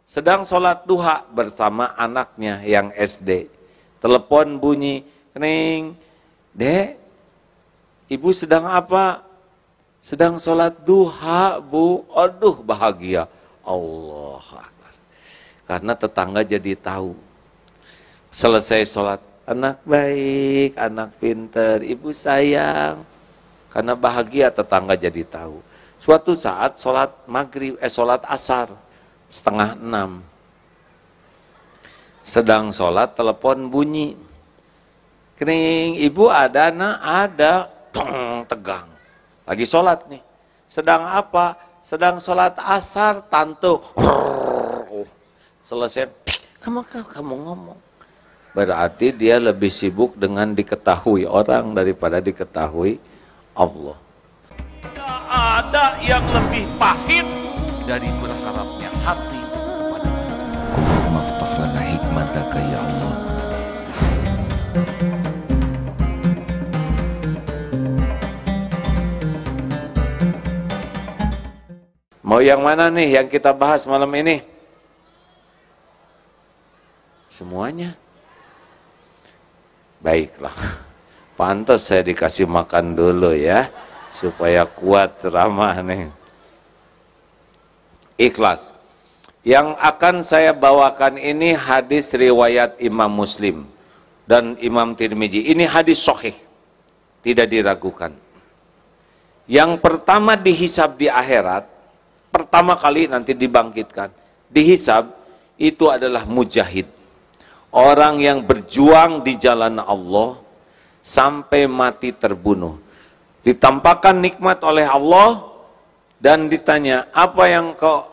sedang sholat duha bersama anaknya yang SD. Telepon bunyi, ring, Dek, ibu sedang apa? Sedang sholat duha, Bu. Aduh, bahagia. Allah Akbar. Karena tetangga jadi tahu. Selesai sholat, anak baik, anak pinter, ibu sayang. Karena bahagia tetangga jadi tahu. Suatu saat sholat asar, 5:30. Sedang sholat, telepon bunyi. Kering, ibu ada, nak? Ada. Tong, tegang. Lagi sholat nih. Sedang apa? Sedang sholat asar, tante. Selesai, kamu ngomong. Berarti dia lebih sibuk dengan diketahui orang daripada diketahui Allah. Tidak ada yang lebih pahit dari berharapnya hati kepada Allah. Allahumma aftah lana hikmataka ya Allah. Mau yang mana nih yang kita bahas malam ini? Semuanya. Baiklah. Pantas saya dikasih makan dulu ya, supaya kuat ceramah nih. Ikhlas. Yang akan saya bawakan ini hadis riwayat Imam Muslim dan Imam Tirmizi. Ini hadis sahih, tidak diragukan. Yang pertama dihisab di akhirat, pertama kali nanti dibangkitkan. Dihisab itu adalah mujahid. Orang yang berjuang di jalan Allah sampai mati terbunuh. Ditampakkan nikmat oleh Allah dan ditanya, apa yang kau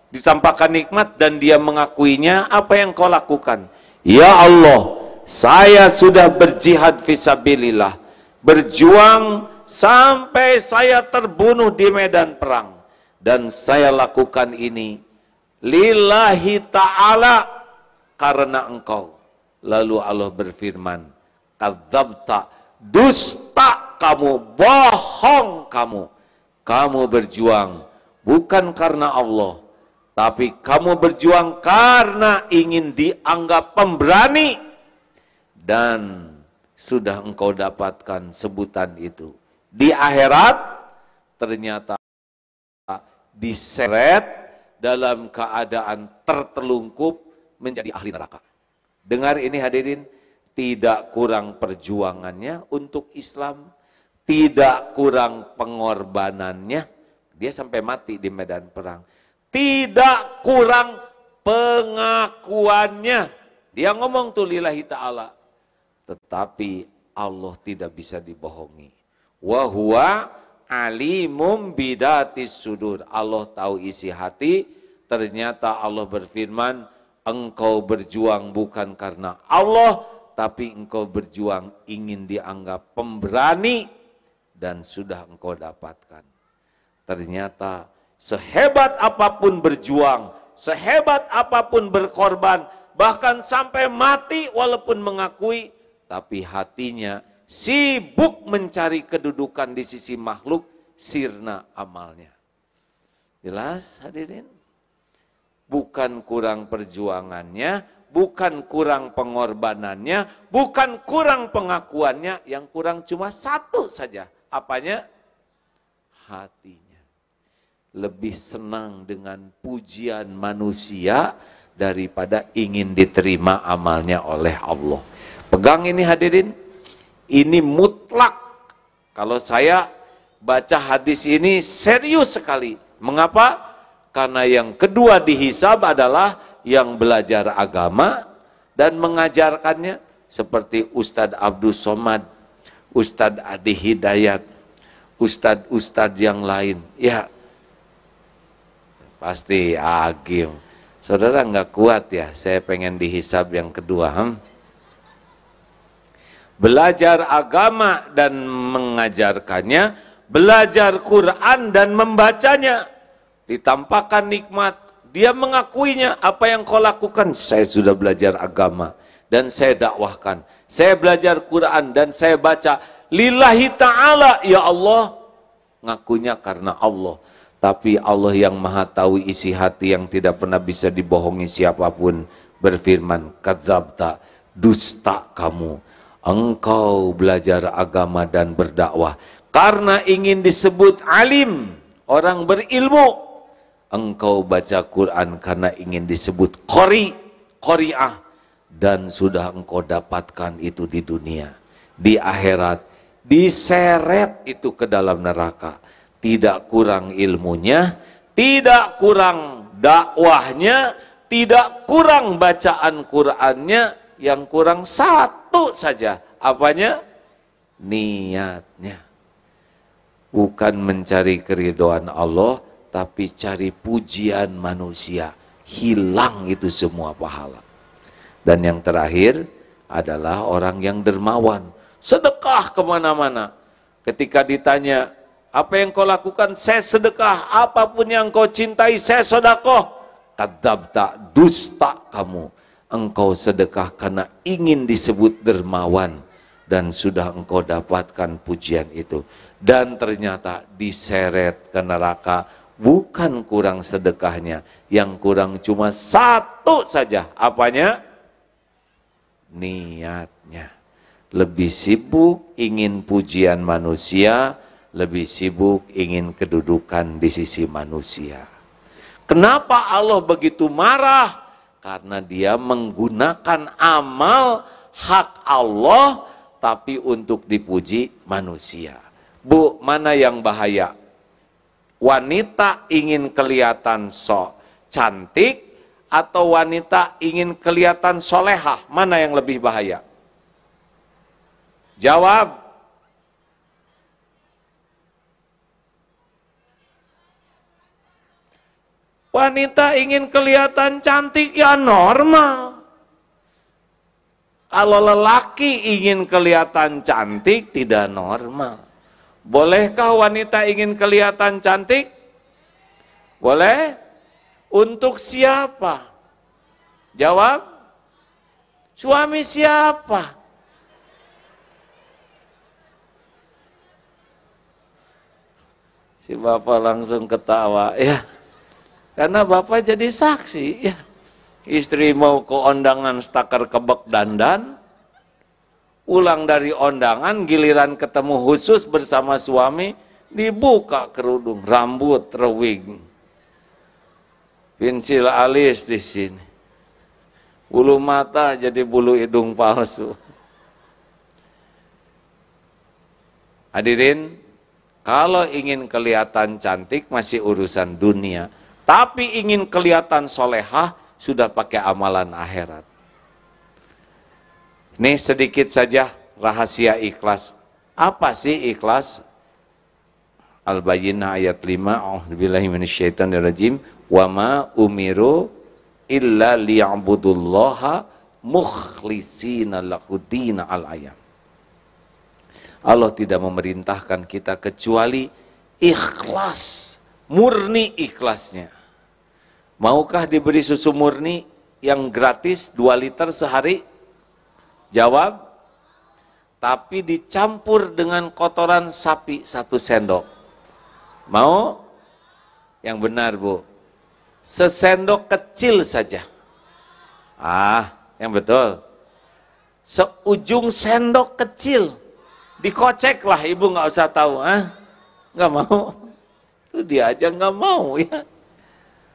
ditampakkan nikmat dan dia mengakuinya, apa yang kau lakukan? Ya Allah, saya sudah berjihad fisabilillah, berjuang sampai saya terbunuh di medan perang, dan saya lakukan ini lillahi ta'ala karena engkau. Lalu Allah berfirman, kadzabta, dusta kamu, bohong kamu. Kamu berjuang bukan karena Allah, tapi kamu berjuang karena ingin dianggap pemberani, dan sudah engkau dapatkan sebutan itu. Di akhirat ternyata diseret dalam keadaan tertelungkup menjadi ahli neraka. Dengar ini hadirin, tidak kurang perjuangannya untuk Islam, tidak kurang pengorbanannya, dia sampai mati di medan perang. Tidak kurang pengakuannya, dia ngomong tuh lillahi ta'ala. Tetapi Allah tidak bisa dibohongi. Wa huwa alimum bidatis sudur. Allah tahu isi hati. Ternyata Allah berfirman, engkau berjuang bukan karena Allah, tapi engkau berjuang ingin dianggap pemberani, dan sudah engkau dapatkan. Ternyata sehebat apapun berjuang, sehebat apapun berkorban, bahkan sampai mati walaupun mengakui, tapi hatinya sibuk mencari kedudukan di sisi makhluk, sirna amalnya. Jelas hadirin? Bukan kurang perjuangannya, bukan kurang pengorbanannya, bukan kurang pengakuannya, yang kurang cuma satu saja. Apanya? Hatinya. Lebih senang dengan pujian manusia daripada ingin diterima amalnya oleh Allah. Pegang ini hadirin, ini mutlak. Kalau saya baca hadis ini serius sekali. Mengapa? Karena yang kedua dihisab adalah yang belajar agama dan mengajarkannya, seperti Ustadz Abdul Somad, Ustadz Adi Hidayat, Ustadz yang lain. Ya, pasti Agim. Saudara nggak kuat ya, saya pengen dihisab yang kedua. Belajar agama dan mengajarkannya, belajar Quran dan membacanya. Ditampakkan nikmat, dia mengakuinya. Apa yang kau lakukan? Saya sudah belajar agama dan saya dakwahkan. Saya belajar Quran dan saya baca lillahi ta'ala, ya Allah. Ngakunya karena Allah. Tapi Allah yang maha tahu isi hati yang tidak pernah bisa dibohongi siapapun berfirman, kadzabta, dusta kamu. Engkau belajar agama dan berdakwah karena ingin disebut alim, orang berilmu. Engkau baca Quran karena ingin disebut qari'ah, dan sudah engkau dapatkan itu di dunia. Di akhirat diseret itu ke dalam neraka. Tidak kurang ilmunya, tidak kurang dakwahnya, tidak kurang bacaan Qur'annya, yang kurang satu saja. Apanya? Niatnya. Bukan mencari keridhaan Allah, tapi cari pujian manusia. Hilang itu semua pahala. Dan yang terakhir adalah orang yang dermawan. Sedekah kemana-mana. Ketika ditanya, apa yang kau lakukan? Saya sedekah. Apapun yang kau cintai, saya sedekah. Kadzabta, dusta kamu. Engkau sedekah karena ingin disebut dermawan. Dan sudah engkau dapatkan pujian itu. Dan ternyata diseret ke neraka. Bukan kurang sedekahnya. Yang kurang cuma satu saja. Apanya? Niatnya. Lebih sibuk ingin pujian manusia, lebih sibuk ingin kedudukan di sisi manusia. Kenapa Allah begitu marah? Karena dia menggunakan amal hak Allah tapi untuk dipuji manusia. Bu, mana yang bahaya? Wanita ingin kelihatan cantik atau wanita ingin kelihatan solehah? Mana yang lebih bahaya? Jawab. Wanita ingin kelihatan cantik ya normal. Kalau lelaki ingin kelihatan cantik tidak normal. Bolehkah wanita ingin kelihatan cantik? Boleh? Untuk siapa? Jawab. Suami siapa? Si bapak langsung ketawa, ya. Karena bapak jadi saksi, ya. Istri mau ke undangan stakar kebek dandan, pulang dari undangan, giliran ketemu khusus bersama suami, dibuka kerudung, rambut terwig, pensil alis di sini, bulu mata jadi bulu hidung palsu. Hadirin, kalau ingin kelihatan cantik masih urusan dunia. Tapi ingin kelihatan solehah, sudah pakai amalan akhirat. Ini sedikit saja rahasia ikhlas. Apa sih ikhlas? Al-Bayyinah ayat 5, A'udzubillahi minasyaitonirrajim, wa ma umiru illa liya'budullaha mukhlishina lahudina al-ayam. Allah tidak memerintahkan kita kecuali ikhlas, murni ikhlasnya. Maukah diberi susu murni yang gratis 2 liter sehari? Jawab. Tapi dicampur dengan kotoran sapi 1 sendok. Mau? Yang benar, Bu. Sesendok kecil saja. Yang betul. Seujung sendok kecil. Dikoceklah, ibu nggak usah tahu. Nggak mau. Itu dia aja nggak mau, ya.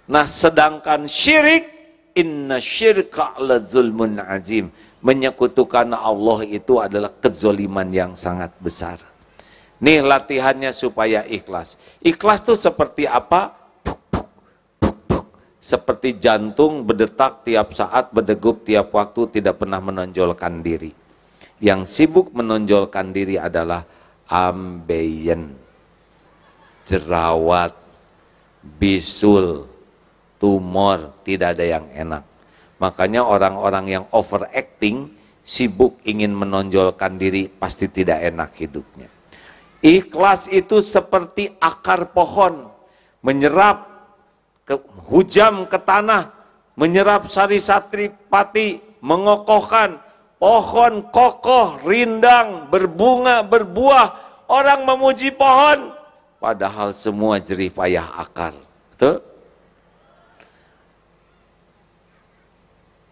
Nah, sedangkan syirik, inna syirka la zulmun azim. Menyekutukan Allah itu adalah kezoliman yang sangat besar. Nih latihannya supaya ikhlas. Ikhlas itu seperti apa? Seperti jantung berdetak tiap saat, berdegup tiap waktu, tidak pernah menonjolkan diri. Yang sibuk menonjolkan diri adalah ambeien, jerawat, bisul, tumor, tidak ada yang enak. Makanya orang-orang yang overacting, sibuk ingin menonjolkan diri, pasti tidak enak hidupnya. Ikhlas itu seperti akar pohon, menyerap hujam ke tanah, menyerap sari-satri pati, mengokohkan, pohon kokoh, rindang, berbunga, berbuah. Orang memuji pohon, padahal semua jerih payah akar. Betul?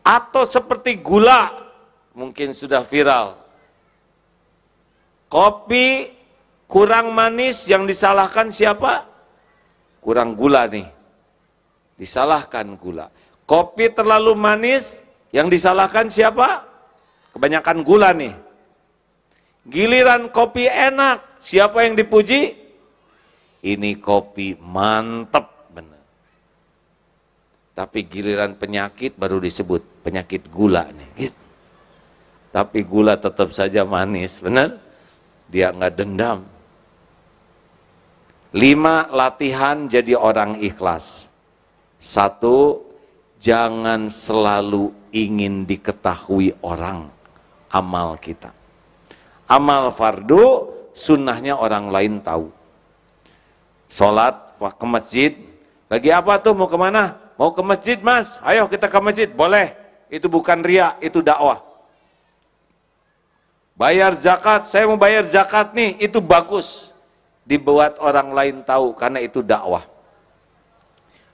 Atau seperti gula, mungkin sudah viral. Kopi kurang manis, yang disalahkan siapa? Kurang gula nih. Disalahkan gula. Kopi terlalu manis, yang disalahkan siapa? Kebanyakan gula nih. Giliran kopi enak, siapa yang dipuji? Ini kopi mantep bener. Tapi giliran penyakit baru disebut penyakit gula nih. Gitu. Tapi gula tetap saja manis, bener? Dia nggak dendam. 5 latihan jadi orang ikhlas. 1, jangan selalu ingin diketahui orang amal kita. Amal fardu, sunnahnya orang lain tahu. Sholat, ke masjid, lagi apa tuh, mau kemana? Mau ke masjid mas, ayo kita ke masjid, boleh. Itu bukan riya, itu dakwah. Bayar zakat, saya mau bayar zakat nih, itu bagus. Dibuat orang lain tahu, karena itu dakwah.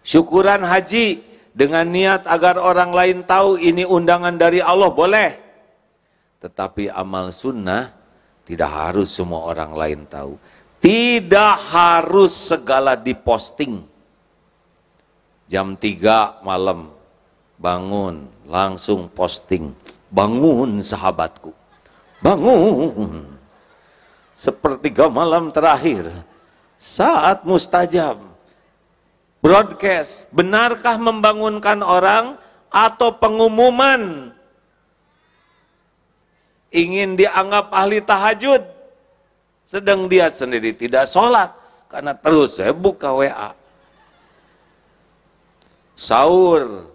Syukuran haji, dengan niat agar orang lain tahu ini undangan dari Allah, boleh. Tetapi amal sunnah, tidak harus semua orang lain tahu. Tidak harus segala diposting. Jam 3 malam, bangun, langsung posting. Bangun sahabatku, bangun. Sepertiga malam terakhir, saat mustajab. Broadcast, benarkah membangunkan orang atau pengumuman? Ingin dianggap ahli tahajud, sedang dia sendiri tidak sholat, karena terus saya buka WA. Sahur,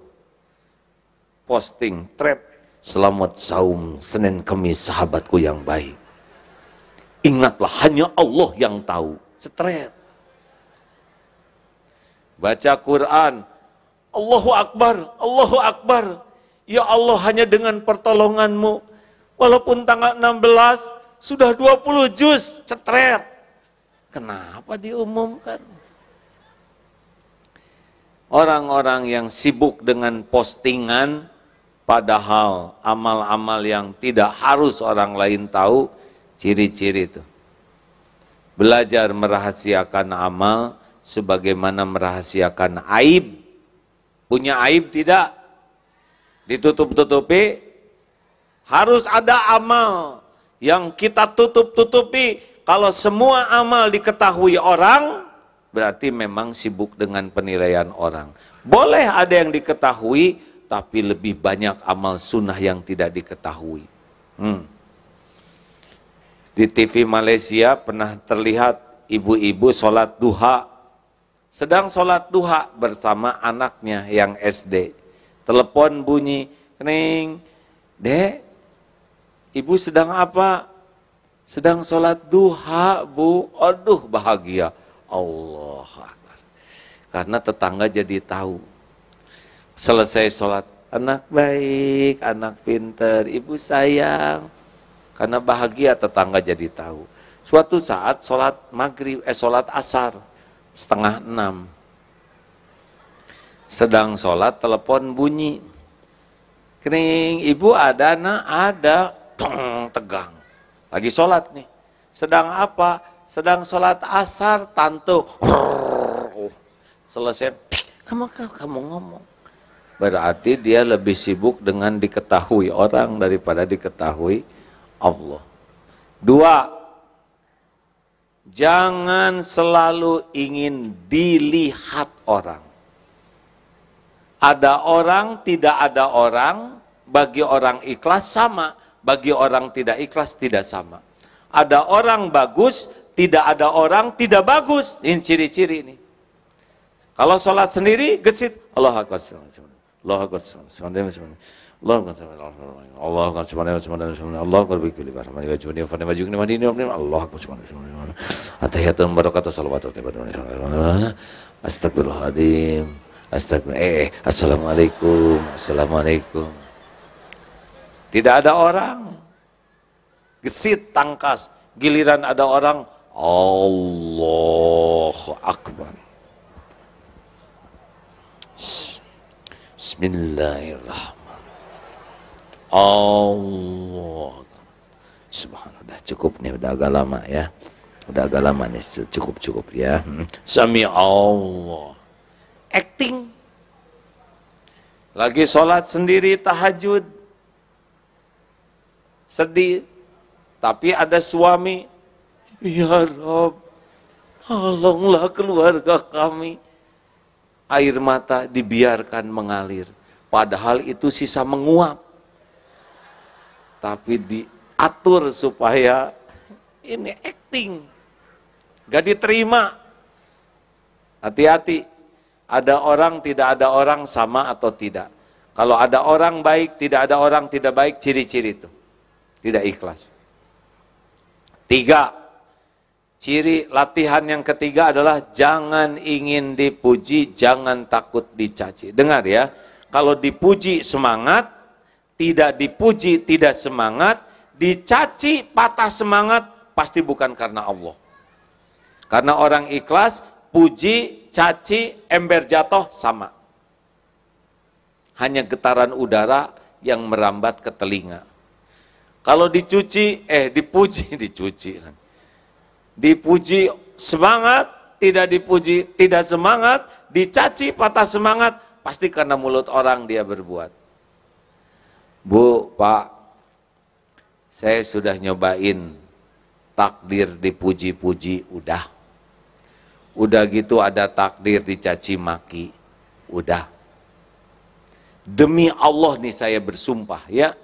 posting, thread, selamat saum Senin Kemis sahabatku yang baik. Ingatlah hanya Allah yang tahu, thread. Baca Quran, Allahu Akbar, Allahu Akbar. Ya Allah, hanya dengan pertolonganmu. Walaupun tanggal 16 sudah 20 juz, cetret. Kenapa diumumkan? Orang-orang yang sibuk dengan postingan, padahal amal-amal yang tidak harus orang lain tahu, ciri-ciri itu. Belajar merahasiakan amal sebagaimana merahasiakan aib. Punya aib tidak? Ditutup-tutupi. Harus ada amal yang kita tutup-tutupi. Kalau semua amal diketahui orang, berarti memang sibuk dengan penilaian orang. Boleh ada yang diketahui, tapi lebih banyak amal sunnah yang tidak diketahui. Di TV Malaysia pernah terlihat ibu-ibu sholat duha. Sedang sholat duha bersama anaknya yang SD. Telepon bunyi, "Ning, Dek, Ibu sedang apa?" "Sedang sholat duha, Bu." Aduh, bahagia. Allah Akbar. Karena tetangga jadi tahu. Selesai sholat, "Anak baik, anak pinter, Ibu sayang." Karena bahagia, tetangga jadi tahu. Suatu saat sholat maghrib, sholat asar, 5:30. Sedang sholat, telepon bunyi. "Kering, Ibu ada nak?" "Ada." Tong, tegang. Lagi sholat nih. "Sedang apa?" "Sedang sholat asar, Tante." Selesai, kamu ngomong. Berarti dia lebih sibuk dengan diketahui orang daripada diketahui Allah. 2, jangan selalu ingin dilihat orang. Ada orang, tidak ada orang, bagi orang ikhlas sama, bagi orang tidak ikhlas tidak sama. Ada orang bagus, tidak ada orang tidak bagus. Ini ciri-ciri ini. Kalau sholat sendiri, gesit. Allahu Akbar. Allahu Akbar. Allahu Akbar. Allahu Akbar. Allahu Akbar. Allahu Akbar. Atahiyatun barakatuh salawatu. Astagfirullahaladzim. Astagfirullah. Assalamualaikum. Assalamualaikum. Tidak ada orang. Gesit, tangkas. Giliran ada orang, Allahu Akbar. Bismillahirrahmanirrahim. Allah. Subhanallah, udah cukup nih, udah agak lama ya. Udah agak lama nih, cukup ya. Sami Allah. Acting. Lagi sholat sendiri tahajud. Sedih. Tapi ada suami. Ya Rabb, tolonglah keluarga kami. Air mata dibiarkan mengalir. Padahal itu sisa menguap. Tapi diatur supaya ini acting. Gak diterima. Hati-hati. Ada orang, tidak ada orang, sama atau tidak. Kalau ada orang baik, tidak ada orang tidak baik, ciri-ciri itu. Tidak ikhlas. 3. Ciri latihan yang ketiga adalah jangan ingin dipuji, jangan takut dicaci. Dengar ya, kalau dipuji semangat, tidak dipuji tidak semangat, dicaci patah semangat, pasti bukan karena Allah. Karena orang ikhlas, puji, caci, ember jatuh sama. Hanya getaran udara yang merambat ke telinga. Kalau dipuji semangat, tidak dipuji tidak semangat, dicaci patah semangat, pasti karena mulut orang dia berbuat. Bu, Pak, saya sudah nyobain takdir dipuji-puji, udah gitu ada takdir dicaci maki, udah. Demi Allah nih saya bersumpah ya,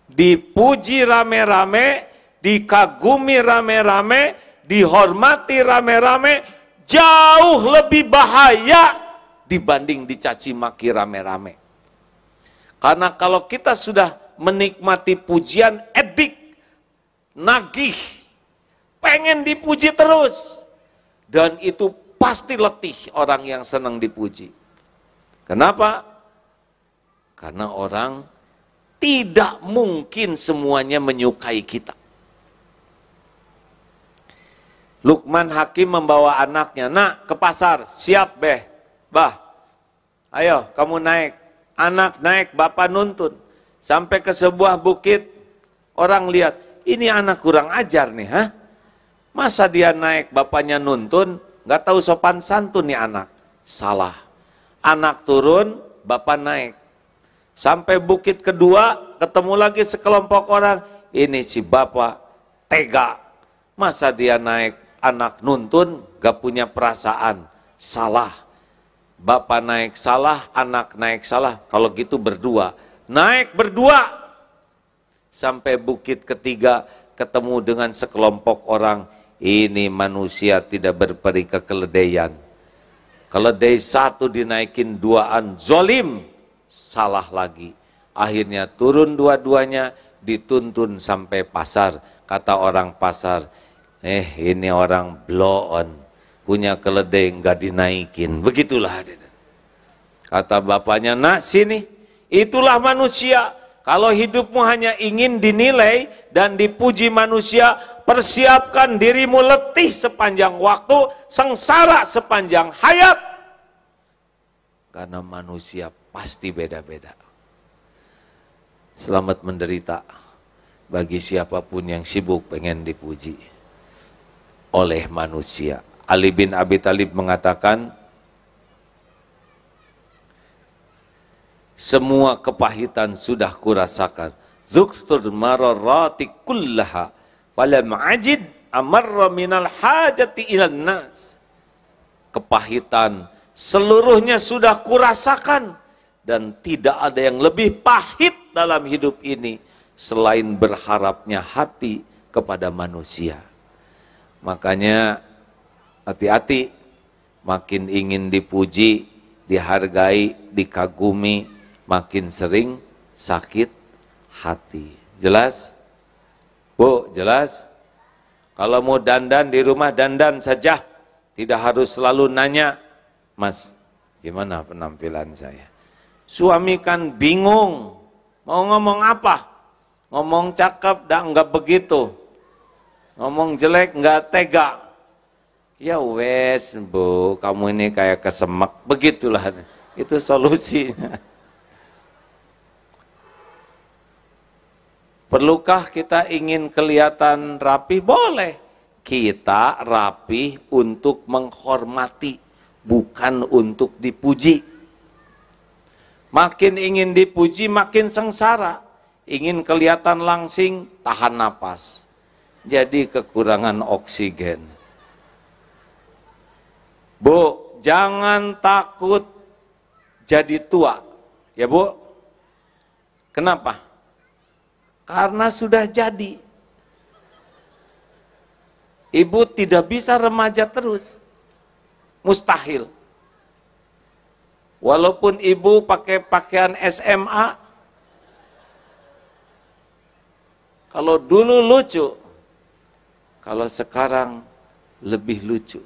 dipuji rame-rame, dikagumi rame-rame, dihormati rame-rame, jauh lebih bahaya dibanding dicaci maki rame-rame. Karena kalau kita sudah menikmati pujian, edik, nagih, pengen dipuji terus. Dan itu pasti letih orang yang senang dipuji. Kenapa? Karena orang tidak mungkin semuanya menyukai kita. Luqman Hakim membawa anaknya, nak ke pasar, siap beh, bah, ayo kamu naik. Anak naik, bapak nuntun. Sampai ke sebuah bukit, orang lihat, ini anak kurang ajar nih, ha? Masa dia naik, bapaknya nuntun, nggak tahu sopan santun nih anak. Salah. Anak turun, bapak naik. Sampai bukit kedua, ketemu lagi sekelompok orang, ini si bapak tega. Masa dia naik, anak nuntun, gak punya perasaan. Salah. Bapak naik salah, anak naik salah. Kalau gitu berdua. Naik berdua. Sampai bukit ketiga, ketemu dengan sekelompok orang. Ini manusia tidak berperi kekeledaian. Keledai satu dinaikin duaan, zolim. Salah lagi. Akhirnya turun dua-duanya, dituntun sampai pasar. Kata orang pasar, ini orang blow on, punya keledai nggak dinaikin. Begitulah. Kata bapaknya, nak sini, itulah manusia. Kalau hidupmu hanya ingin dinilai dan dipuji manusia, persiapkan dirimu letih sepanjang waktu, sengsara sepanjang hayat. Karena manusia pasti beda-beda. Selamat menderita bagi siapapun yang sibuk pengen dipuji oleh manusia. Ali bin Abi Thalib mengatakan, semua kepahitan sudah kurasakan. Dzuktur mararati kullaha falam ajid amarra minal hajati ilan nas. Kepahitan seluruhnya sudah kurasakan dan tidak ada yang lebih pahit dalam hidup ini selain berharapnya hati kepada manusia. Makanya hati-hati, makin ingin dipuji, dihargai, dikagumi, makin sering sakit hati. Jelas? Bu, jelas? Kalau mau dandan di rumah, dandan saja. Tidak harus selalu nanya, Mas, gimana penampilan saya? Suami kan bingung, mau ngomong apa? Ngomong cakep, enggak begitu. ngomong jelek nggak tega. Ya wes Bu, kamu ini kayak kesemek, begitulah. Itu solusinya. Perlukah kita ingin kelihatan rapi? Boleh. Kita rapi untuk menghormati, bukan untuk dipuji. Makin ingin dipuji, makin sengsara. Ingin kelihatan langsing, tahan napas. Jadi kekurangan oksigen. Bu, jangan takut jadi tua. Ya Bu? Kenapa? Karena sudah jadi. Ibu tidak bisa remaja terus. Mustahil. Walaupun ibu pakai pakaian SMA, kalau dulu lucu, kalau sekarang lebih lucu.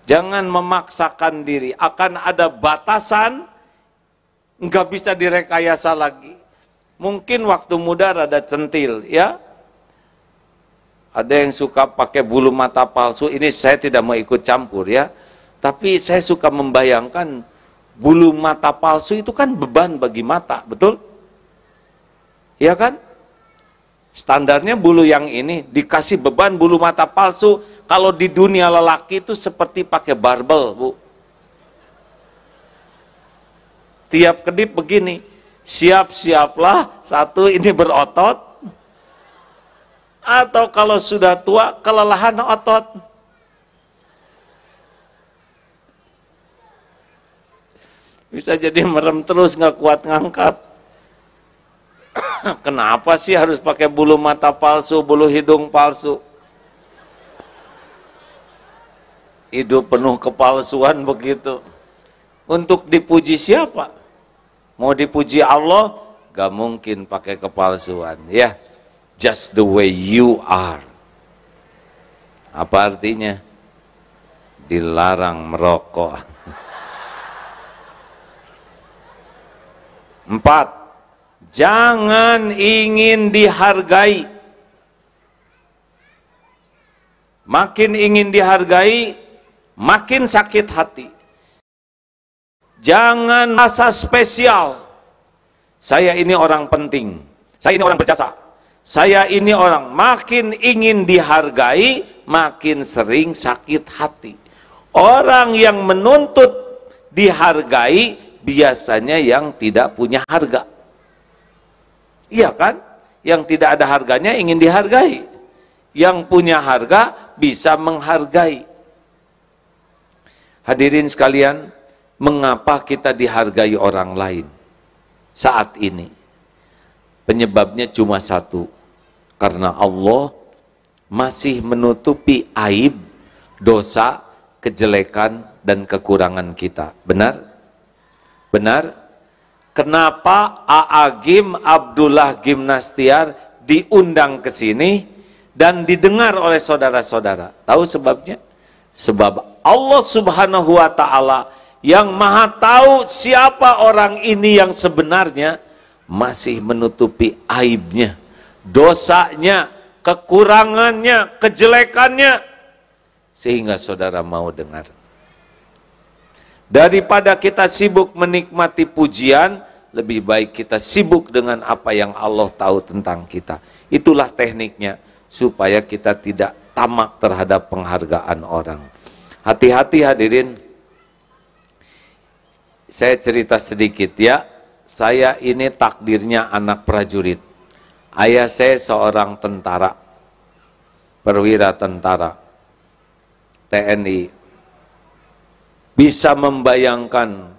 Jangan memaksakan diri, akan ada batasan, nggak bisa direkayasa lagi. Mungkin waktu muda rada centil, ya. Ada yang suka pakai bulu mata palsu, ini saya tidak mau ikut campur ya. Tapi saya suka membayangkan bulu mata palsu itu kan beban bagi mata, betul? Ya kan? Standarnya bulu yang ini dikasih beban bulu mata palsu, kalau di dunia lelaki itu seperti pakai barbel, Bu. Tiap kedip begini, siap-siaplah satu ini berotot, atau kalau sudah tua kelelahan otot. Bisa jadi merem terus, nggak kuat ngangkat. Kenapa sih harus pakai bulu mata palsu, bulu hidung palsu? Hidup penuh kepalsuan begitu. Untuk dipuji siapa? Mau dipuji Allah, gak mungkin pakai kepalsuan, ya. Just the way you are. Apa artinya? Dilarang merokok. 4. Jangan ingin dihargai. Makin ingin dihargai, makin sakit hati. Jangan merasa spesial. Saya ini orang penting. Saya ini orang berjasa. Saya ini orang, makin ingin dihargai, makin sering sakit hati. Orang yang menuntut dihargai, biasanya yang tidak punya harga. Iya kan? Yang tidak ada harganya ingin dihargai. Yang punya harga bisa menghargai. Hadirin sekalian, mengapa kita dihargai orang lain saat ini? Penyebabnya cuma satu. Karena Allah masih menutupi aib, dosa, kejelekan, dan kekurangan kita. Benar? Benar? Kenapa A'agim Abdullah Gimnastiar diundang ke sini dan didengar oleh saudara-saudara? Tahu sebabnya? Sebab Allah Subhanahu wa Ta'ala yang Maha tahu siapa orang ini yang sebenarnya masih menutupi aibnya, dosanya, kekurangannya, kejelekannya, sehingga saudara mau dengar. Daripada kita sibuk menikmati pujian, lebih baik kita sibuk dengan apa yang Allah tahu tentang kita. Itulah tekniknya, supaya kita tidak tamak terhadap penghargaan orang. Hati-hati hadirin. Saya cerita sedikit ya. Saya ini takdirnya anak prajurit. Ayah saya seorang tentara, perwira tentara, TNI. Bisa membayangkan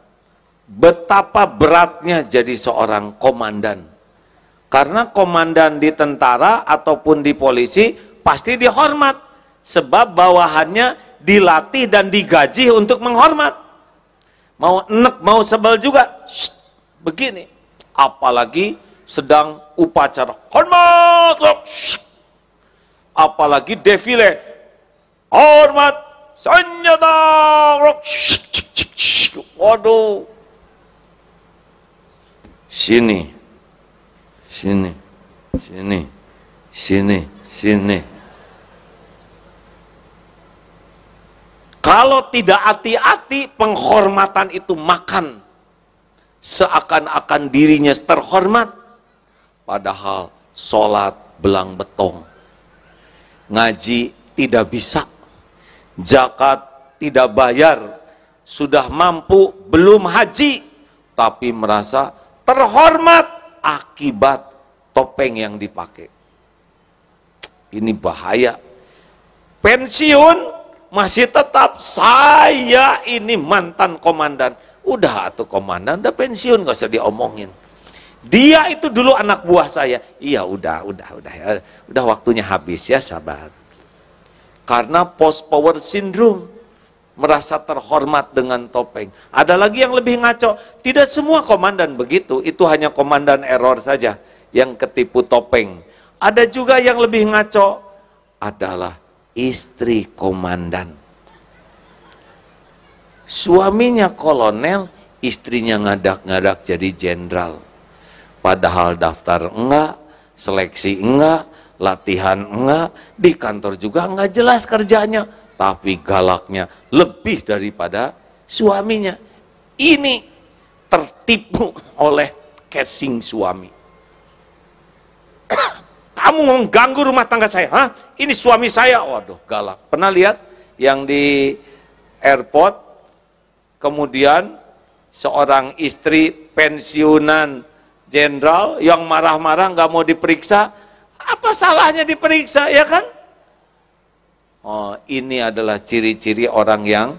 betapa beratnya jadi seorang komandan. Karena komandan di tentara ataupun di polisi pasti dihormat. Sebab bawahannya dilatih dan digaji untuk menghormat. Mau enek, mau sebel juga, begini. Apalagi sedang upacara hormat, apalagi defile hormat, senjata, waduh, sini, sini, sini, Sini, sini. Kalau tidak hati-hati, penghormatan itu makan. Seakan-akan dirinya terhormat. Padahal sholat belang betong. Ngaji tidak bisa. Zakat tidak bayar. Sudah mampu, belum haji. Tapi merasa terhormat akibat topeng yang dipakai. Ini bahaya. Pensiun masih tetap saya ini mantan komandan. Udah atuh komandan, udah pensiun, gak usah diomongin. Dia itu dulu anak buah saya. Iya udah waktunya habis ya, sabar. Karena post power syndrome, merasa terhormat dengan topeng. Ada lagi yang lebih ngaco. Tidak semua komandan begitu, itu hanya komandan error saja yang ketipu topeng. Ada juga yang lebih ngaco, adalah istri komandan. Suaminya kolonel, istrinya ngadak-ngadak jadi jenderal. Padahal daftar enggak, seleksi enggak, latihan enggak, di kantor juga enggak jelas kerjanya, tapi galaknya lebih daripada suaminya. Ini tertipu oleh casing suami. Kamu mengganggu rumah tangga saya, hah? Ini suami saya, waduh galak. Pernah lihat yang di airport, kemudian seorang istri pensiunan jenderal yang marah-marah nggak mau diperiksa, apa salahnya diperiksa, ya kan? Oh, ini adalah ciri-ciri orang yang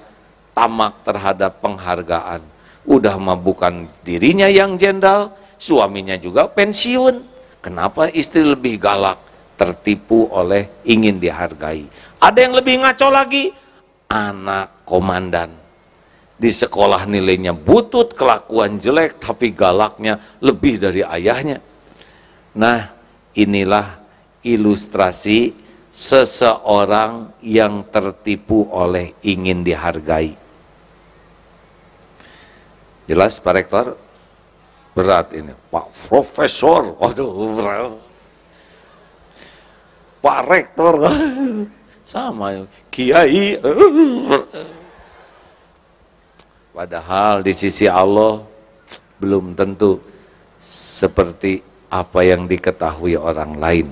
tamak terhadap penghargaan. Udah mah bukan dirinya yang jenderal, suaminya juga pensiun. Kenapa istri lebih galak? Tertipu oleh ingin dihargai. Ada yang lebih ngaco lagi, anak komandan. Di sekolah nilainya butut, kelakuan jelek, tapi galaknya lebih dari ayahnya. Nah, inilah ilustrasi seseorang yang tertipu oleh ingin dihargai. Jelas Pak Rektor? Berat ini, Pak Profesor, waduh berat. Pak Rektor, sama Kiai. Padahal di sisi Allah belum tentu seperti apa yang diketahui orang lain.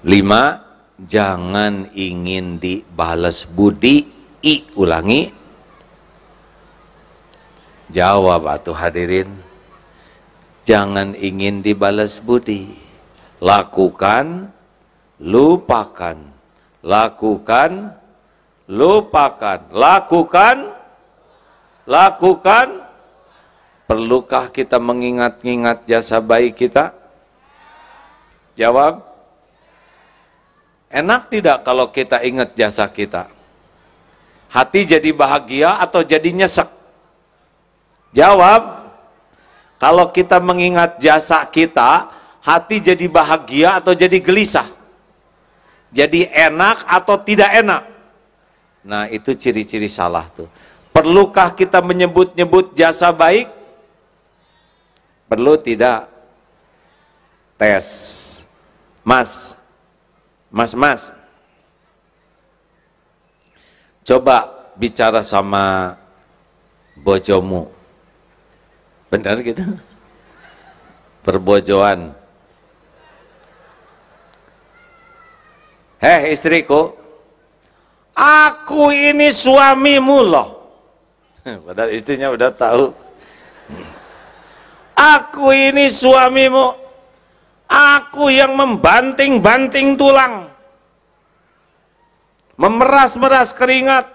5, jangan ingin dibalas budi. Ulangi. Jawab atuh hadirin. Jangan ingin dibalas budi. Lakukan, lupakan. Lakukan, lupakan. Lakukan, lakukan. Perlukah kita mengingat-ingat jasa baik kita? Jawab. Enak tidak kalau kita ingat jasa kita? Hati jadi bahagia atau jadi nyesek? Jawab. Kalau kita mengingat jasa kita, hati jadi bahagia atau jadi gelisah? Jadi enak atau tidak enak? Nah, itu ciri-ciri salah tuh. Perlukah kita menyebut-nyebut jasa baik? Perlu tidak? Tes. Mas. Coba bicara sama bojomu. Benar gitu? Perbojoan. Hei istriku, aku ini suamimu loh. Padahal istrinya udah tahu. Aku ini suamimu. Aku yang membanting-banting tulang. Memeras-meras keringat.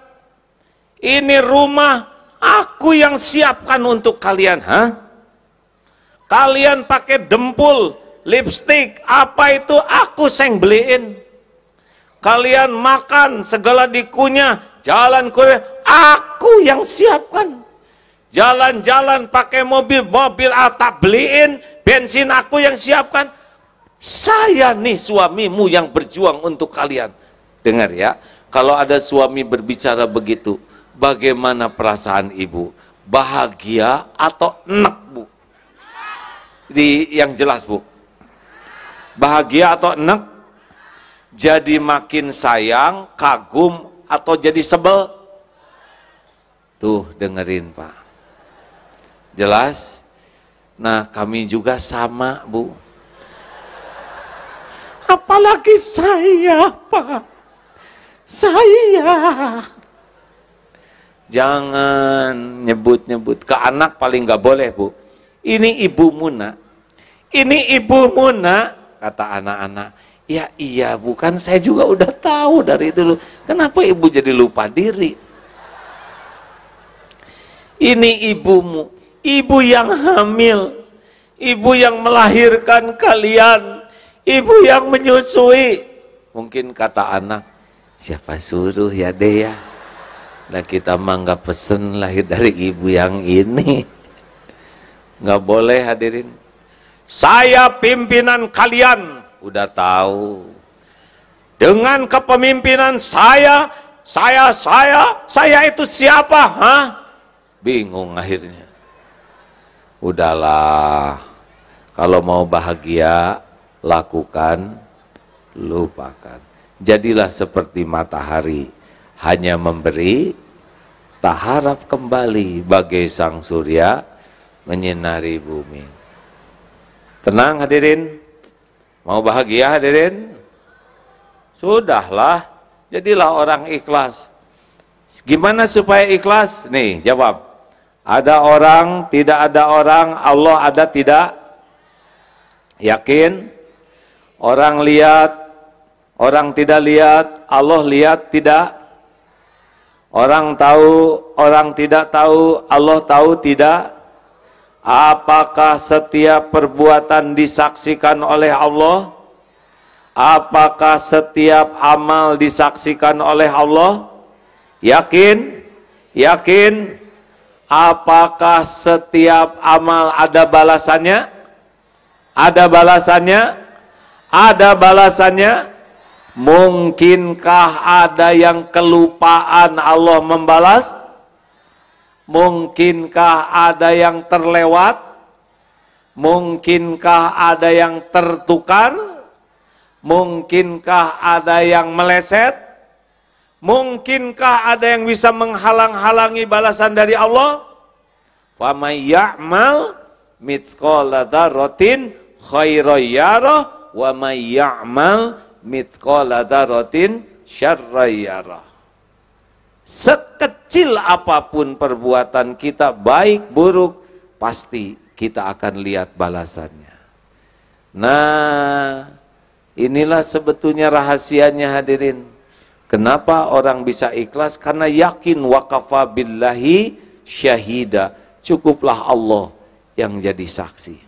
Ini rumah aku yang siapkan untuk kalian, hah? Kalian pakai dempul, lipstik, apa itu aku yang beliin. Kalian makan segala dikunyah, jalan kuliah, aku yang siapkan. Jalan-jalan pakai mobil atap beliin, bensin aku yang siapkan. Saya nih suamimu yang berjuang untuk kalian. Dengar ya, kalau ada suami berbicara begitu, bagaimana perasaan ibu? Bahagia atau enek, Bu? yang jelas, Bu. Bahagia atau enek? Jadi makin sayang, kagum, atau jadi sebel? Tuh, dengerin, Pak. Jelas? Nah, kami juga sama, Bu. Apalagi saya, Pak. Saya. Jangan nyebut-nyebut. Ke anak paling nggak boleh, Bu. Ini ibumu, nak. Ini ibumu, nak. Kata anak-anak. Ya iya, bukan, saya juga udah tahu dari dulu. Kenapa ibu jadi lupa diri? Ini ibumu, ibu yang hamil, ibu yang melahirkan kalian, ibu yang menyusui. Mungkin kata anak, siapa suruh ya deh ya? Nah kita mah nggak pesen lahir dari ibu yang ini. Nggak boleh, hadirin. Saya pimpinan kalian, udah tahu. Dengan kepemimpinan saya itu siapa? Hah? Bingung akhirnya. Udahlah, kalau mau bahagia, lakukan, lupakan. Jadilah seperti matahari, hanya memberi, tak harap kembali bagai sang surya menyinari bumi. Tenang hadirin, mau bahagia hadirin? Sudahlah, jadilah orang ikhlas. Gimana supaya ikhlas? Nih, jawab. Ada orang, tidak ada orang, Allah ada tidak? Yakin? Orang lihat, orang tidak lihat, Allah lihat tidak? Orang tahu, orang tidak tahu, Allah tahu tidak? Apakah setiap perbuatan disaksikan oleh Allah? Apakah setiap amal disaksikan oleh Allah? Yakin? Yakin? Apakah setiap amal ada balasannya? Ada balasannya? Ada balasannya? Mungkinkah ada yang kelupaan Allah membalas? Mungkinkah ada yang terlewat? Mungkinkah ada yang tertukar? Mungkinkah ada yang meleset? Mungkinkah ada yang bisa menghalang-halangi balasan dari Allah? Faman ya'mal mithqala dzarratin khairan yarah wa man ya'mal mithqala dzarratin syarran yarah. Sekecil apapun perbuatan kita, baik buruk, pasti kita akan lihat balasannya. Nah, inilah sebetulnya rahasianya hadirin. Kenapa orang bisa ikhlas? Karena yakin waqafa billahi syahida. Cukuplah Allah yang jadi saksi.